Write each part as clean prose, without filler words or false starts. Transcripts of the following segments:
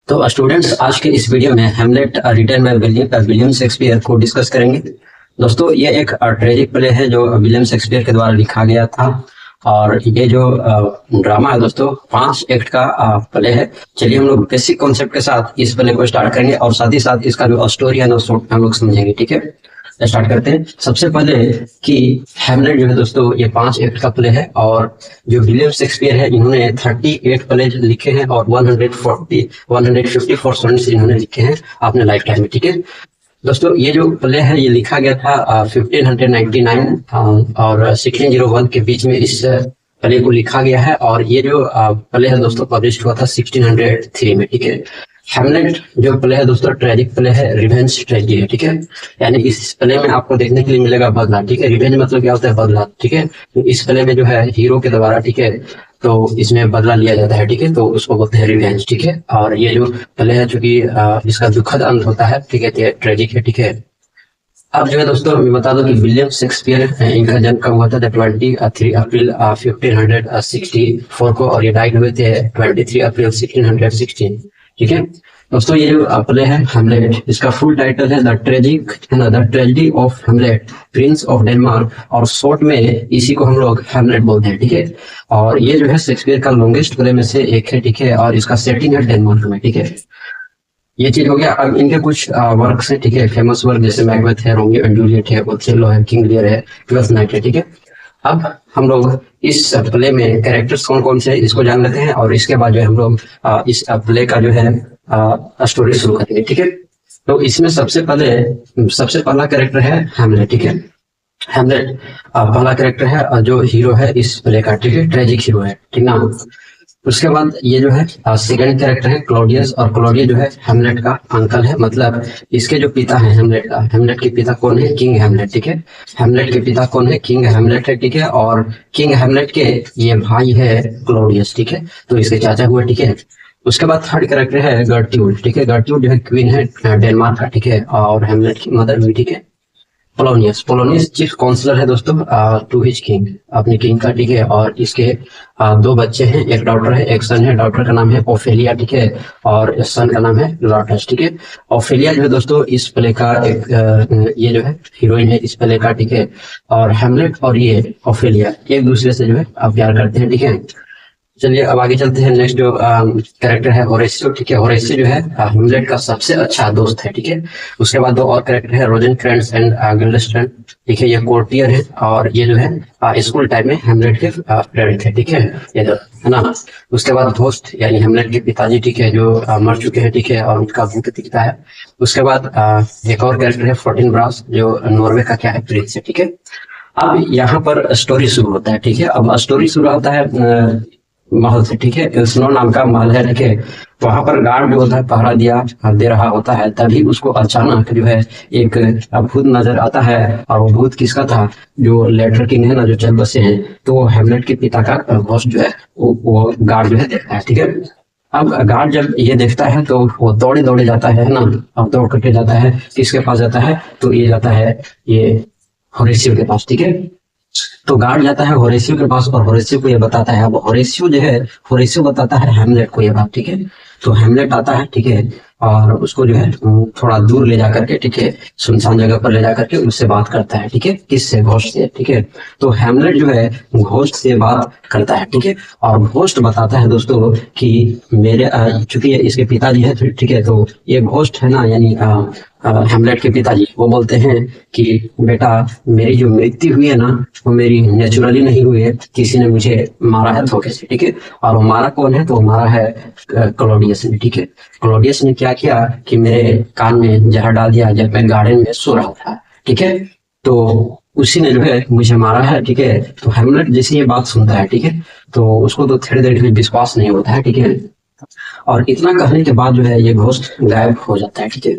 तो स्टूडेंट्स, आज के इस वीडियो में Hamlet written by William Shakespeare को डिस्कस करेंगे। दोस्तों, ये एक ट्रेजिक प्ले है जो विलियम शेक्सपियर के द्वारा लिखा गया था। और ये जो ड्रामा है दोस्तों, 5 एक्ट का प्ले है। चलिए हम लोग बेसिक कॉन्सेप्ट के साथ इस प्ले को स्टार्ट करेंगे और साथ ही साथ इसका जो स्टोरी है ना हम लोग समझेंगे। ठीक है, स्टार्ट करते हैं। सबसे पहले कि हैमलेट जो है दोस्तों, ये 5 एक्ट का प्ले है और जो विलियम शेक्सपियर है इन्होंने 38 प्ले लिखे हैं और 154 सोनेट्स इन्होंने लिखे हैं अपने लाइफ टाइम में। ठीक है दोस्तों, ये जो प्ले है ये लिखा गया था 1599 और 1601 के बीच में इस प्ले को लिखा गया है। और ये जो प्ले है दोस्तों पब्लिश हुआ था 1603 में। ठीक है, हैमलेट जो प्ले है दोस्तों ट्रेजिक प्ले है, रिवेंज ट्रेजिडी है। ठीक है, यानी इस प्ले में आपको देखने के लिए मिलेगा बदला। ठीक है, रिवेंज मतलब क्या होता है? बदला। ठीक है, तो इस प्ले में जो है हीरो के द्वारा, ठीक है, तो इसमें बदला लिया जाता है। ठीक है, तो उसको बोलते हैं रिवेंज। ठीक है, और ये जो प्ले है चूंकि इसका दुखद अंत होता है, ठीक है, तो ट्रेजिक है। ठीक है, अब जो है दोस्तों मैं बता दूं कि विलियम शेक्सपियर इनका जन्म कब हुआ था? 23 अप्रैल 1564 को, और ये डाइड हुए थे 23 अप्रैल 1616। ठीक है दोस्तों, ये जो प्ले है हैमलेट, इसका फुल टाइटल है the tragedy of Hamlet Prince of Denmark, और शॉर्ट में इसी को हम लोग हैमलेट बोलते हैं। ठीक है, और ये जो है शेक्सपियर का लॉन्गेस्ट प्ले में से एक है। ठीक है, और इसका सेटिंग है डेनमार्क में। ठीक है, ये चीज हो गया। अब इनके कुछ वर्क्स हैं। ठीक है, फेमस वर्क जैसे मैकबेथ है, रोमियो एंड जूलियट है, ओथेलो है, किंग लियर है, ट्वेल्थ नाइट है। ठीक है, अब हम लोग इस प्ले में कैरेक्टर्स कौन कौन से इसको जान लेते हैं और इसके बाद जो है हम लोग इस प्ले का जो है स्टोरी शुरू करेंगे। ठीक है, तो इसमें सबसे पहला कैरेक्टर है हैमलेट। ठीक है, हैमलेट पहला कैरेक्टर है जो हीरो है इस प्ले का। ठीक है, ट्रेजिक हीरो है। ठीक ना। उसके बाद ये जो है सेकंड कैरेक्टर है क्लॉडियस, और क्लॉडियस जो है हैमलेट का अंकल है, मतलब इसके जो पिता है हैमलेट के पिता कौन है? King Hamlet. ठीक है, हैमलेट के पिता कौन है? किंग हैमलेट है। ठीक है, और किंग हैमलेट के ये भाई है क्लॉडियस। ठीक है, तो इसके चाचा हुए। ठीक है, उसके बाद थर्ड कैरेक्टर है गर्ट्यूड। ठीक है, गर्ट्यूड जो है क्वीन है डेनमार्क का। ठीक है, और हैमलेट की मदर हुई। ठीक है, पोलोनियस चीफ काउंसलर है दोस्तों टू हिज किंग, अपने किंग का। ठीक है, और इसके 2 बच्चे हैं, एक डॉटर है, एक सन है। डॉटर का नाम है ओफेलिया। ठीक है, और सन का नाम है लॉटस। ठीक है, ओफेलिया जो है दोस्तों इस प्ले का एक ये जो है हीरोइन है इस प्ले का। ठीक है, और हैमलेट और ये ओफेलिया एक दूसरे से जो है प्यार करते हैं। ठीक है, चलिए अब आगे चलते हैं। नेक्स्ट जो कैरेक्टर है होरेसियो। ठीक है, होरेसियो जो है हैमलेट का सबसे अच्छा दोस्त है। ठीक है, उसके बाद 2 और कैरेक्टर है रोजेनक्रेंट्ज एंड गिल्डेस्ट्रेंड। ठीक है, ये कोर्टियर है और ये जो है स्कूल टाइम में हैमलेट के फ्रेंड थे। ठीक है, ये जो है ना। उसके बाद होस्ट यानी हैमलेट के पिताजी, ठीक है, जो मर चुके हैं। ठीक है, और उनका भूत दिखता है। उसके बाद एक और कैरेक्टर है फोर्टिनब्रास जो नॉर्वे का क्या है? प्रिंस है। ठीक है, अब यहाँ पर स्टोरी शुरू होता है। ठीक है, अब स्टोरी शुरू होता है महल से। ठीक है, स्नो नाम का महल है। ठीक है, वहां पर गार्ड जो होता है पहरा दे रहा होता है, तभी उसको अचानक जो है एक भूत नजर आता है। और वो भूत किसका था? जो लेटर किंग है ना, जो चल बसे हैं, तो हैमलेट के पिता का घोस्ट जो है वो गार्ड जो है देखता है। ठीक है, अब गार्ड जब ये देखता है तो वो दौड़े दौड़े जाता है ना। अब दौड़ करके जाता है, किसके पास जाता है? तो ये जाता है ये होरेसियो के पास। ठीक है, तो गार्ड जाता है होरेसियो के पास और होरेसियो को ये बताता है। अब होरेसियो बताता है हैमलेट को ये बात। ठीक है, तो हैमलेट आता है। ठीक है, और उसको जो है थोड़ा दूर ले जा करके, ठीक है, सुनसान जगह पर ले जा करके उससे बात करता है। ठीक है, किससे? घोस्ट से। ठीक है, तो हैमलेट जो है घोस्ट से बात करता है। ठीक है, और घोस्ट बताता है दोस्तों कि मेरे चूंकि इसके पिताजी है, ठीक है, तो ये घोस्ट है ना, यानी हैमलेट के पिताजी, वो बोलते हैं कि बेटा, मेरी जो मृत्यु हुई है ना, वो मेरी नेचुरली नहीं हुई है, किसी ने मुझे मारा है धोखे से। ठीक है, और वो मारा कौन है? तो वो मारा है क्लॉडियस ने। ठीक है, क्लॉडियस ने क्या किया कि मेरे कान में जहर डाल दिया जब मैं गार्डन में सो रहा था। ठीक है, तो उसी ने जो है मुझे मारा है। ठीक है, तो हैमलेट जैसे ये बात सुनता है, ठीक है, तो उसको तो थोड़ी देर के लिए विश्वास नहीं होता है। ठीक है, और इतना कहने के बाद जो है ये घोस्ट गायब हो जाता है। ठीक है,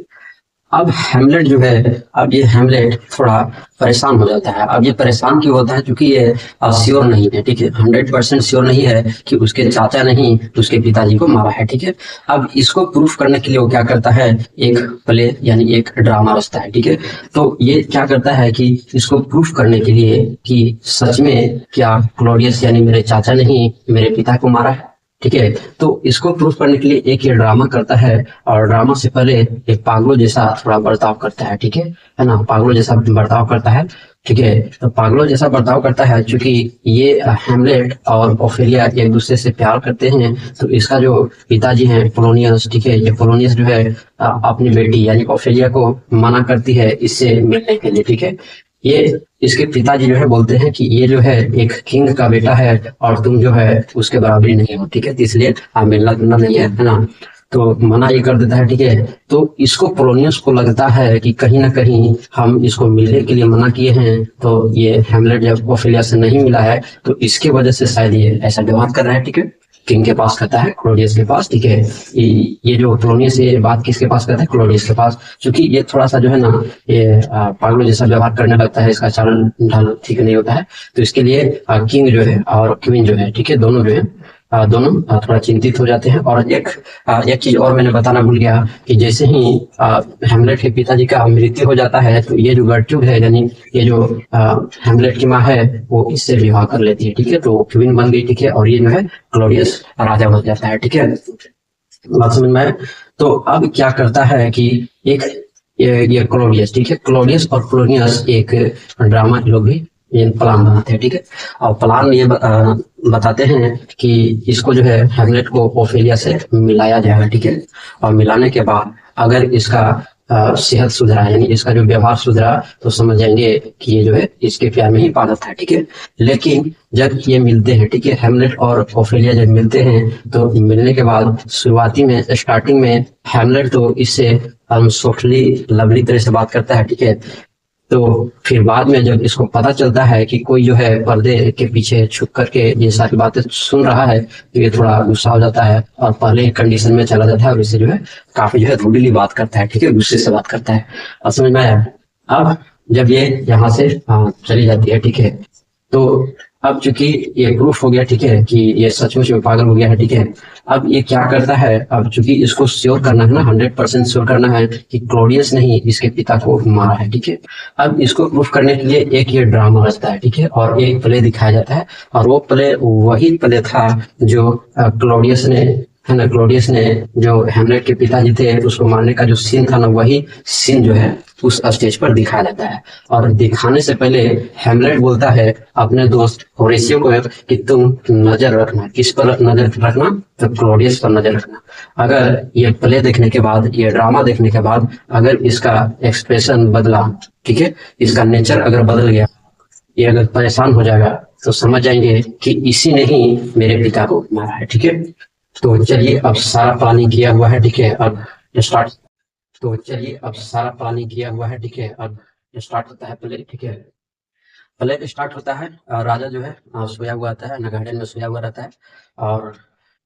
अब हैमलेट जो है, अब ये हैमलेट थोड़ा परेशान हो जाता है। अब ये परेशान क्यों होता है? क्योंकि ये श्योर नहीं है। ठीक है, 100% श्योर नहीं है कि उसके चाचा नहीं उसके पिताजी को मारा है। ठीक है, अब इसको प्रूफ करने के लिए वो क्या करता है? एक प्ले यानी एक ड्रामा रचता है। ठीक है, तो ये क्या करता है कि इसको प्रूफ करने के लिए कि सच में क्या क्लॉडियस यानी मेरे चाचा नहीं मेरे पिता को मारा है। ठीक है। तो इसको प्रूफ करने के लिए एक ये ड्रामा करता है, और ड्रामा से पहले एक पागलों जैसा थोड़ा बर्ताव करता है, ठीक है ना, पागलों जैसा बर्ताव करता है, ठीक है। तो पागलों जैसा बर्ताव करता है क्योंकि ये हेमलेट और ओफेलिया एक दूसरे से प्यार करते हैं। तो इसका जो पिताजी हैं पोलोनियस, ठीक है, ये पोलोनियस जो है अपनी बेटी यानी ओफेलिया को मना करती है इससे मिलने के लिए, ठीक है। ये इसके पिताजी जो है बोलते हैं कि ये जो है एक किंग का बेटा है और तुम जो है उसके बराबरी नहीं हो, ठीक है, तो इसलिए मिलना जुलना नहीं है ना। तो मना ये कर देता है, ठीक है। तो इसको पोलोनियस को लगता है कि कहीं ना कहीं हम इसको मिलने के लिए मना किए हैं, तो ये हेमलेट जब ओफेलिया से नहीं मिला है तो इसके वजह से शायद ये ऐसा व्यवहार कर रहा है, ठीक है। किंग के पास करता है, क्लोडियस के पास, ठीक है। ये जो पोलोनियस ये बात किसके पास करता है, क्लोडियस के पास, क्योंकि ये थोड़ा सा जो है ना ये पागलों जैसा व्यवहार करने लगता है, इसका चाल ढाल ठीक नहीं होता है। तो इसके लिए किंग जो है और क्वीन जो है, ठीक है, दोनों जो है दोनों थोड़ा चिंतित हो जाते हैं। और एक चीज और मैंने बताना भूल गया कि जैसे ही हेमलेट के पिताजी का मृत्यु हो जाता है तो ये जो गर्ट्रूड है यानी ये जो हेमलेट की माँ है वो इससे विवाह कर लेती है, ठीक है। तो क्वीन बन गई, ठीक है, और ये जो है क्लोडियस राजा बन जाता है, ठीक है। बात समझ में आया? तो अब क्या करता है कि एक ये क्लोडियस, ठीक है, क्लोडियस और पोलोनियस एक ड्रामा लोग भी ये प्लान बनाते हैं, ठीक है। और प्लान ये बताते हैं कि इसको जो है हेमलेट को ओफेलिया से मिलाया जाएगा, ठीक है। और मिलाने के बाद अगर इसका सेहत सुधरा यानी इसका जो व्यवहार सुधरा तो समझ जाएंगे कि ये जो है इसके प्यार में ही पागल था, ठीक है। लेकिन जब ये मिलते हैं, ठीक है, हेमलेट और ओफेलिया जब मिलते हैं तो मिलने के बाद शुरुआती में स्टार्टिंग में हेमलेट तो इससे सॉफ्टली लवली तरह से बात करता है, ठीक है। तो फिर बाद में जब इसको पता चलता है कि कोई जो है पर्दे के पीछे छुप करके ये सारी बातें सुन रहा है तो ये थोड़ा गुस्सा हो जाता है और पहले कंडीशन में चला जाता है और इसे जो है काफी जो है रूडली बात करता है, ठीक है, गुस्से से बात करता है। और समझ में आया? अब जब ये यहाँ से चली जाती है, ठीक है, तो अब चूंकि ये प्रूफ हो गया, ठीक है, कि ये सचमुच में पागल हो गया है, ठीक है। अब ये क्या करता है, अब चूंकि इसको श्योर करना है ना, 100% श्योर करना है कि क्लोडियस ने ही इसके पिता को मारा है, ठीक है। अब इसको प्रूफ करने के लिए एक ये ड्रामा रचता है, ठीक है, और एक प्ले दिखाया जाता है, और वो प्ले वही प्ले था जो क्लोडियस ने, है ना, क्लोडियस ने जो हेमलेट के पिताजी थे उसको मारने का जो सीन था ना, वही सीन जो है उस स्टेज पर दिखाया जाता है। और दिखाने से पहले हेमलेट बोलता है अपने दोस्त होरेशियो को कि तुम नजर रखना, किस पर नजर रखना, तो क्लोडियस पर नजर रखना। अगर ये प्ले देखने के बाद, ये ड्रामा देखने के बाद अगर इसका एक्सप्रेशन बदला, ठीक है, इसका नेचर अगर बदल गया, ये अगर परेशान हो जाएगा तो समझ जाएंगे कि इसी ने ही मेरे पिता को मारा है, ठीक है। तो चलिए अब सारा प्लानिंग किया हुआ है, ठीक है, अब स्टार्ट। तो चलिए अब सारा प्लानिंग किया हुआ है, ठीक है, अब स्टार्ट होता है प्ले, ठीक है। प्ले स्टार्ट होता है, राजा जो है सोया हुआ आता है, नगाड़े में सोया हुआ रहता है, और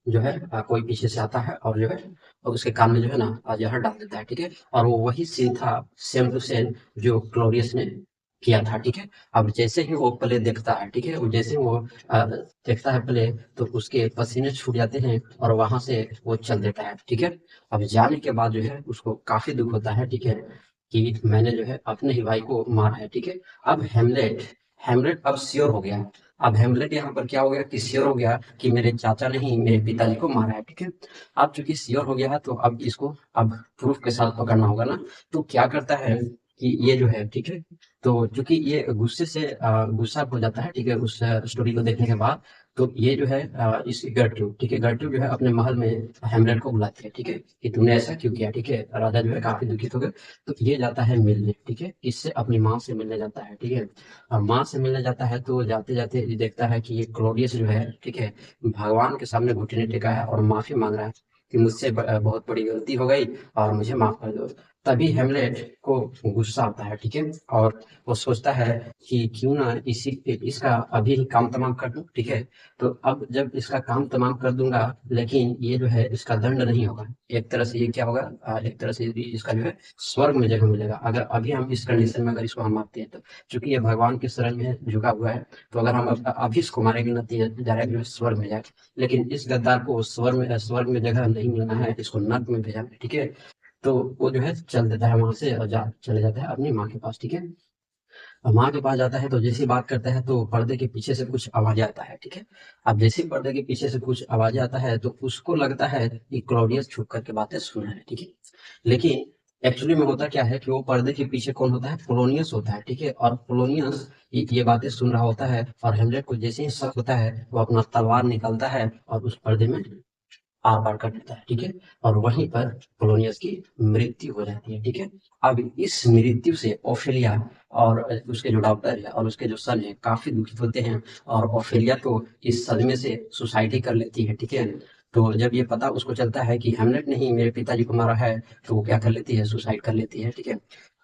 जो है कोई पीछे से आता है और जो है और उसके कान में जो है ना जहर डाल देता है, ठीक है। और वो वही सीन था सेम टू सेम जो क्लोडियस ने किया था, ठीक है। अब जैसे ही वो प्ले देखता है, ठीक है, वो जैसे ही वो देखता है प्ले तो उसके पसीने छूट जाते हैं और वहां से वो चल देता है, ठीक है। अब जाने के बाद जो है उसको काफी दुख होता है, ठीक है, कि मैंने जो है अपने ही भाई को मारा है, ठीक है। अब हेमलेट हेमलेट अब श्योर हो गया। अब हेमलेट यहाँ पर क्या हो गया कि श्योर हो गया कि मेरे चाचा ने ही मेरे पिताजी को मारा है, ठीक है। अब चूंकि श्योर हो गया है तो अब इसको अब प्रूफ के साथ पकड़ना होगा ना। तो क्या करता है कि ये जो है, ठीक है, तो चूंकि ये गुस्से से गुस्सा हो जाता है, ठीक है, उस स्टोरी को देखने के बाद। तो ये जो है इस गर्ट्रूड, ठीक है, गर्ट्रूड जो है अपने महल में हेमलेट को बुलाती है, ठीक है, कि तुमने ऐसा क्यों किया, ठीक है। राजा जो है काफी दुखित हो गए। तो ये जाता है मिलने, ठीक है, इससे अपनी माँ से मिलने जाता है, ठीक है। और माँ से मिलने जाता है तो जाते जाते ये देखता है कि ये क्लोडियस जो है, ठीक है, भगवान के सामने घुटने टेका है और माफी मांग रहा है कि मुझसे बहुत बड़ी गलती हो गई और मुझे माफ कर दो। तभी हेमलेट को गुस्सा आता है, ठीक है, और वो सोचता है कि क्यों ना इसका अभी ही काम तमाम कर दूं, ठीक है। तो अब जब इसका काम तमाम कर दूंगा लेकिन ये जो है इसका दंड नहीं होगा, एक तरह से ये क्या होगा, एक तरह से इसका जो है स्वर्ग में जगह मिलेगा अगर अभी हम इस कंडीशन में अगर इसको हम मारते हैं तो। क्योंकि ये भगवान की शरण में झुका हुआ है तो अगर हम अभी इसको मारेंगे ना तो डायरेक्ट जो है स्वर्ग में जाएगा। लेकिन इस गद्दार को स्वर्ग में जगह नहीं मिलना है, इसको नर्क में भेजना है, ठीक है। तो वो जो है चल देता है वहां से और चले जाता है अपनी माँ के पास, ठीक है। माँ के पास जाता है तो जैसे ही बात करता है तो पर्दे के पीछे से कुछ आवाज़ आता है, ठीक है? अब जैसे ही पर्दे के पीछे से कुछ आवाज़ आता है तो उसको लगता है कि क्लॉडियस छुप कर के बातें सुन रहा है, ठीक है? लेकिन एक्चुअली में होता क्या है कि वो पर्दे के पीछे कौन होता है? पोलोनियस होता है, ठीक है? और पोलोनियस ये बातें सुन रहा होता है और हेमलेट को जैसे ही शक होता है, वो अपना तलवार निकालता है और उस पर्दे में आर पार कर देता है, ठीक है? और वहीं पर पोलोनियस की मृत्यु हो जाती है, ठीक है? अब इस मृत्यु से ओफेलिया और उसके जो डॉक्टर है और उसके जो सन है काफी दुखित होते हैं और ओफेलिया तो इस सदमे से सुसाइड ही कर लेती है, ठीक है? तो जब ये पता उसको चलता है कि हेमलेट ने ही मेरे पिताजी को मारा है, तो वो क्या कर लेती है? सुसाइड कर लेती है, ठीक है?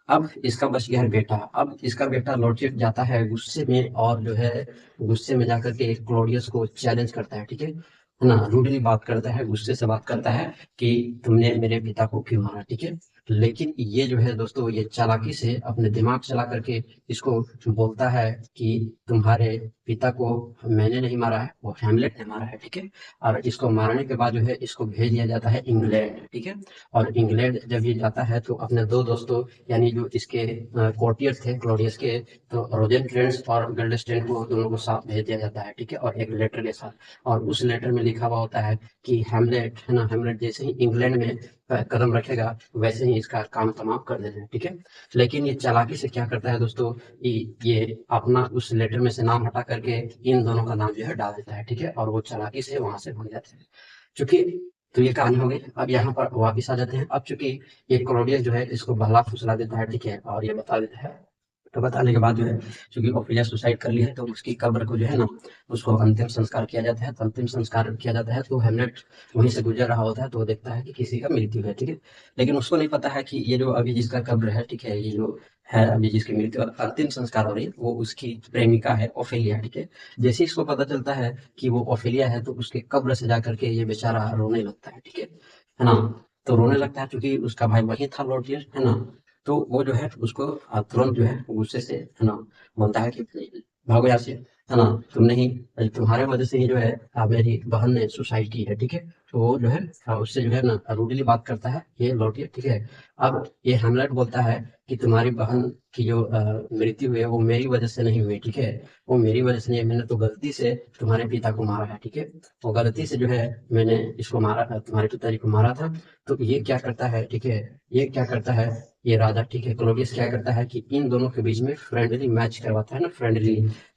अब इसका बच गया है बेटा। अब इसका बेटा लॉर्डशिप जाता है गुस्से में और जो है गुस्से में जाकर के क्लॉडियस को चैलेंज करता है, ठीक है ना? रूडली बात करता है, गुस्से से बात करता है कि तुमने मेरे पिता को क्यों मारा, ठीक है? लेकिन ये जो है दोस्तों, ये चालाकी से अपने दिमाग चला करके इसको बोलता है कि तुम्हारे पिता को मैंने नहीं मारा है, वो हेमलेट ने मारा है, ठीक है? और इसको मारने के बाद जो है इसको भेज दिया जाता है इंग्लैंड, ठीक है? और इंग्लैंड जब ये जाता है तो अपने दो दोस्तों यानी जो इसके कोर्टियर थे क्लॉडियस के, तो रोजेंक्रेंस और गिल्डेस्टेन को दोनों को साथ भेज दिया जाता है, ठीक है? और एक लेटर के साथ, और उस लेटर में लिखा हुआ होता है कि हेमलेट है ना, हेमलेट जैसे ही इंग्लैंड में कदम रखेगा वैसे ही इसका काम तमाम कर देना है, ठीक है? लेकिन ये चालाकी से क्या करता है दोस्तों, ये अपना उस लेटर में से नाम हटा करके इन दोनों का नाम जो है डाल देता है, ठीक है? और वो चालाकी से वहां से भाग जाते हैं। चूंकि तो ये कहानी हो गई। अब यहाँ पर वापिस आ जाते हैं। अब चूंकि ये क्लॉडियस जो है इसको बहला फुसला देता है, ठीक है? और ये बता देता है, तो बताने के बाद जो है चूंकि ओफेलिया सुसाइड कर ली है तो उसकी कब्र को जो है ना, उसको अंतिम संस्कार किया जाता है। तो अंतिम संस्कार किया जाता है तो हेमलेट वहीं से गुजर रहा होता है, तो वो देखता है कि किसी का मृत्यु है, ठीक है? लेकिन उसको नहीं पता है कि ये जो अभी जिसका कब्र है, ठीक है, ये जो है अभी जिसकी मृत्यु और अंतिम संस्कार हो रही है वो उसकी प्रेमिका है ओफेलिया, ठीक है? जैसे ही इसको पता चलता है कि वो ओफेलिया है तो उसके कब्र से जाकर के ये बेचारा रोने लगता है, ठीक है ना? तो रोने लगता है क्योंकि उसका भाई वही था लॉर्ड, है ना? तो वो जो है उसको तुरंत जो है गुस्से से है ना बोलता है कि भागो यहाँ से, है ना? तुमने ही तुम्हारे वजह से ही जो है मेरी बहन ने सुसाइड की है, ठीक है? तो वो जो है उससे जो है ना रूडली बात करता है ये लौटिए, ठीक है? अब ये हेमलेट बोलता है कि तुम्हारी बहन की जो मृत्यु हुई है वो मेरी वजह से नहीं हुई, ठीक है? वो मेरी वजह से नहीं, मैंने तो गलती से तुम्हारे पिता को मारा है, ठीक है? वो गलती से जो है मैंने इसको मारा, तुम्हारे पिताजी को मारा था। तो ये क्या करता है, ठीक है? ये क्या करता है, ये राजा, ठीक है, क्लोडियस क्या करता है कि इन दोनों के बीच में फ्रेंडली मैच करवाता है ना, फ्रेंडली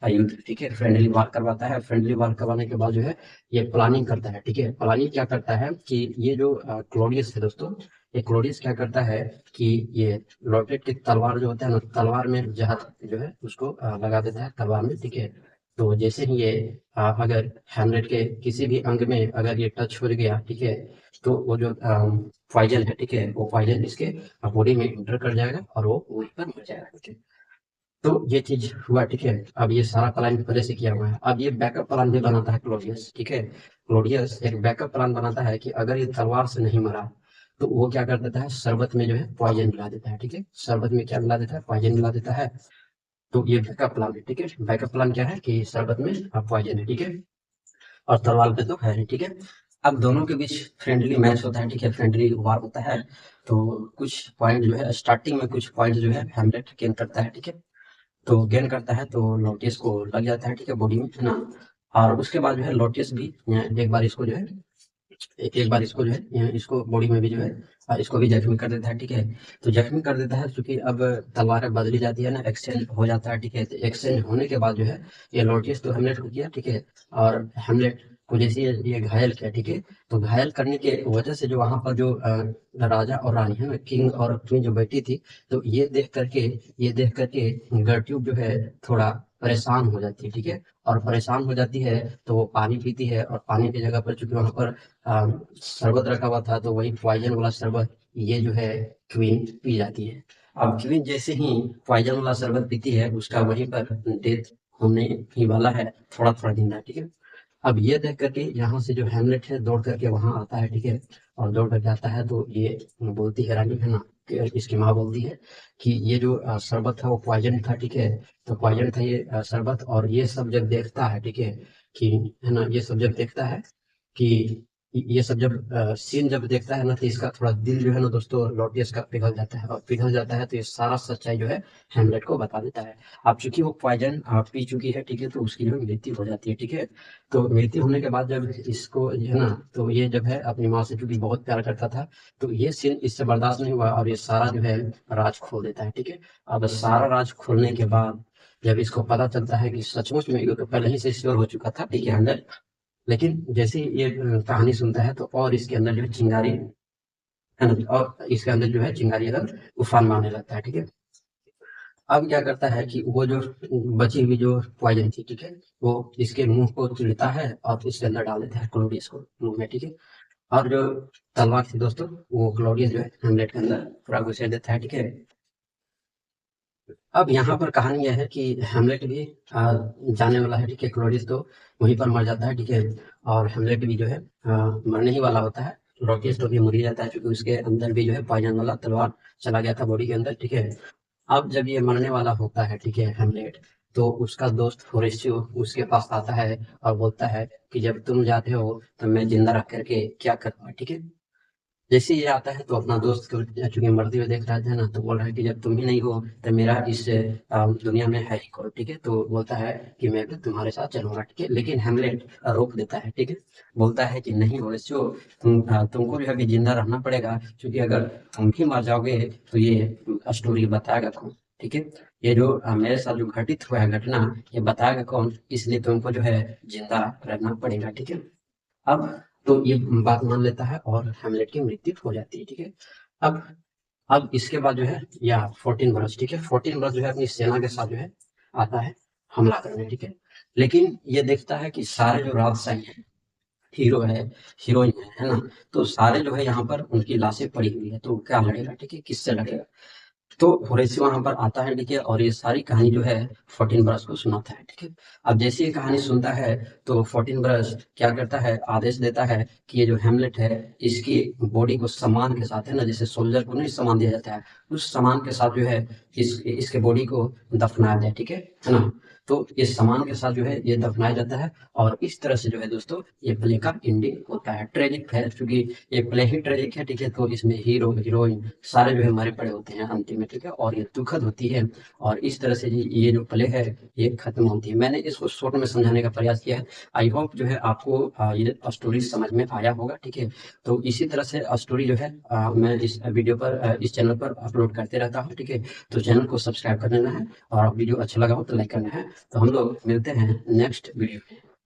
युद्ध, ठीक है? फ्रेंडली वार करवाता है। फ्रेंडली वार करवाने के बाद जो है ये प्लानिंग करता है, ठीक है? प्लानिंग क्या करता है कि ये जो क्लोडियस है दोस्तों, ये क्लोडियस क्या करता है कि ये लॉर्डेट की तलवार जो होता है ना, तलवार में जहर जो है उसको लगा देता है तलवार में, ठीक है? तो जैसे ही ये अगर हेमलेट के किसी भी अंग में अगर ये टच हो गया, ठीक है, तो वो जो पॉइजन है, ठीक है, वो पॉइजन इसके बॉडी में इंटर कर जाएगा और वो वहीं पर मर जाएगा, ठीक है? तो ये चीज हुआ, ठीक है? अब ये सारा प्लान पहले से किया हुआ है। अब ये बैकअप प्लान भी बनाता है क्लोडियस, ठीक है? क्लोडियस एक बैकअप प्लान बनाता है कि अगर ये तलवार से नहीं मरा तो वो क्या कर देता है, शरबत में जो है पॉइजन मिला देता है, ठीक है? शरबत में क्या मिला देता है, पॉइजन मिला देता है। तो ये बैकअप प्लान है, ठीक है? बैकअप प्लान क्या है कि शरबत में पॉइजन है, ठीक है? और तलवार पे तो है नहीं, ठीक है? अब दोनों के बीच फ्रेंडली मैच होता है, ठीक है? फ्रेंडली वार होता है। तो कुछ पॉइंट जो है स्टार्टिंग में कुछ पॉइंट जो है हेमलेट गेन करता है, ठीक है? तो गेन करता है तो लोटियस को लग जाता है, ठीक है, बॉडी में, है ना? और उसके बाद जो है लोटियस भी एक बार इसको जो है एक बार इसको जो है इसको बॉडी में भी जो है इसको भी जख्मी कर देता है, ठीक है? तो जख्मी कर देता है क्योंकि अब तलवारें बदली जाती है ना, एक्सचेंज हो जाता है, ठीक है? तो एक्सचेंज होने के बाद जो है ये लोटियस तो हेमलेट को किया, ठीक है? और हेमलेट को जैसे ये घायल किया, ठीक है? तो घायल करने के वजह से जो वहां पर जो राजा और रानी है ना, किंग और क्वीन जो बैठी थी, तो ये देख करके गर्ट्यूब जो है थोड़ा परेशान हो जाती है, ठीक है? और परेशान हो जाती है तो वो पानी पीती है और पानी की जगह पर चूंकि वहां पर शरबत रखा हुआ था तो वही पॉइजन वाला शरबत ये जो है क्वीन पी जाती है। अब क्वीन जैसे ही पॉइजन वाला शरबत पीती है उसका वहीं पर डेथ होने ही वाला है, थोड़ा थोड़ा दिन रहा, ठीक है? अब ये देख करके यहाँ से जो हेमलेट है दौड़ करके वहां आता है, ठीक है? और दौड़ करके आता है तो ये बोलती है रानी, है ना, कि इसकी माँ बोलती है कि ये जो शरबत था वो पॉइजन था, ठीक है? तो पॉइजन था ये शरबत। और ये सब जब देखता है, ठीक है, कि है ना, ये सब जब देखता है कि ये सब जब सीन जब देखता है ना, तो इसका थोड़ा दिल जो है ना दोस्तों लॉटियस का पिघल जाता है, और पिघल जाता है तो ये सारा सच्चाई जो है हेमलेट को बता देता है। अब चूंकि वो पॉइजन पी चुकी है, ठीक है, तो उसकी जो है मृत्यु हो जाती है, ठीक है। तो मृत्यु होने के बाद जब इसको जो है ना, तो ये जब है अपनी माँ से चूंकि बहुत प्यार करता था, तो ये सीन इससे बर्दाश्त नहीं हुआ और ये सारा जो है राज खोल देता है, ठीक है। अब सारा राज खोलने के बाद जब इसको पता चलता है कि सचमुच में ये तो पहले ही से श्योर हो चुका था, ठीक है, अंदर। लेकिन जैसे ही ये कहानी सुनता है तो और इसके अंदर जो है चिंगारी है ना, और इसके अंदर जो है चिंगारी अगर उफान मारने लगता है, ठीक है। अब क्या करता है कि वो जो बची हुई जो पॉइजन थी, ठीक है, वो इसके मुंह को चिढ़ता है और इसके अंदर डाल देता है क्लोडियस को मुंह में, ठीक है। और जो तलवार थी दोस्तों, वो क्लोडियस जो है हेमलेट के अंदर पूरा घुसेड़ देता है, ठीक है। अब यहाँ पर कहानी यह है कि हेमलेट भी जाने वाला है, ठीक है। क्लोडियस तो वहीं पर मर जाता है, ठीक है। और हेमलेट भी जो है मरने ही वाला होता है। क्लोडियस तो भी मर ही जाता है क्योंकि उसके अंदर भी जो है पॉइजन वाला तलवार चला गया था बॉडी के अंदर, ठीक है। अब जब ये मरने वाला होता है, ठीक है, हेमलेट, तो उसका दोस्त होरेशियो उसके पास आता है और बोलता है कि जब तुम जाते हो तो मैं जिंदा रख करके क्या करूँगा, ठीक है। जैसे ये आता है तो अपना दोस्त को चूंकि मरते हुए देख रहा था ना, तो बोल रहा है कि जब तुम ही नहीं हो तो मेरा इस दुनिया में है ही कौन, ठीक है। तो बोलता है कि मैं भी तुम्हारे साथ चलूंगा, ठीक है। लेकिन हेमलेट रोक देता है, ठीक है। बोलता है कि नहीं होरेशियो, तुमको जो है अभी जिंदा रहना पड़ेगा, क्योंकि अगर तुम भी मर जाओगे तो ये स्टोरी बताएगा कौन, ठीक है। ये जो मेरे साथ जो घटित हुआ है घटना, ये बताएगा कौन, इसलिए तुमको जो है जिंदा रहना पड़ेगा, ठीक है। अब तो ये बात मान लेता है और हेमलेट की मृत्यु हो जाती है, ठीक है। अब अब इसके बाद जो है या 14 बरस, ठीक है, 14 बरस जो है अपनी सेना के साथ जो है आता है हमला करने, ठीक है। लेकिन ये देखता है कि सारे जो राजशाही है, हीरो है, हीरोइन है ना, तो सारे जो है यहाँ पर उनकी लाशें पड़ी हुई है, तो क्या लड़ेगा, ठीक है, किससे लड़ेगा। तो होरेशियो वहां पर आता है, ठीक है, और ये सारी कहानी जो है 14 ब्रश को सुनाता है, ठीक है। अब जैसे ये कहानी सुनता है तो 14 ब्रश क्या करता है, आदेश देता है कि ये जो हेमलेट है, इसकी बॉडी को सामान के साथ है ना, जैसे सोल्जर को नहीं सामान दिया जाता है, उस सामान के साथ जो है इसके बॉडी को दफनाया जाए, ठीक है ना। तो इस सामान के साथ जो है ये दफनाया जाता है, और इस तरह से जो है दोस्तों ये प्ले का एंडिंग होता है। ट्रेजिक है क्योंकि ये प्ले ही ट्रेजिक है, ठीक है। तो इसमें हीरो हीरोइन सारे जो है मरे पड़े होते हैं अंतिम में, ठीक है, और ये दुखद होती है। और इस तरह से ये जो प्ले है ये खत्म होती है। मैंने इसको शॉर्ट में समझाने का प्रयास किया है। आई होप जो है आपको ये स्टोरी समझ में आया होगा, ठीक है। तो इसी तरह से स्टोरी जो है मैं इस वीडियो पर इस चैनल पर अपलोड करते रहता हूँ, ठीक है। तो चैनल को सब्सक्राइब कर लेना है, और वीडियो अच्छा लगा हो तो लाइक करना है। तो हम लोग मिलते हैं नेक्स्ट वीडियो में।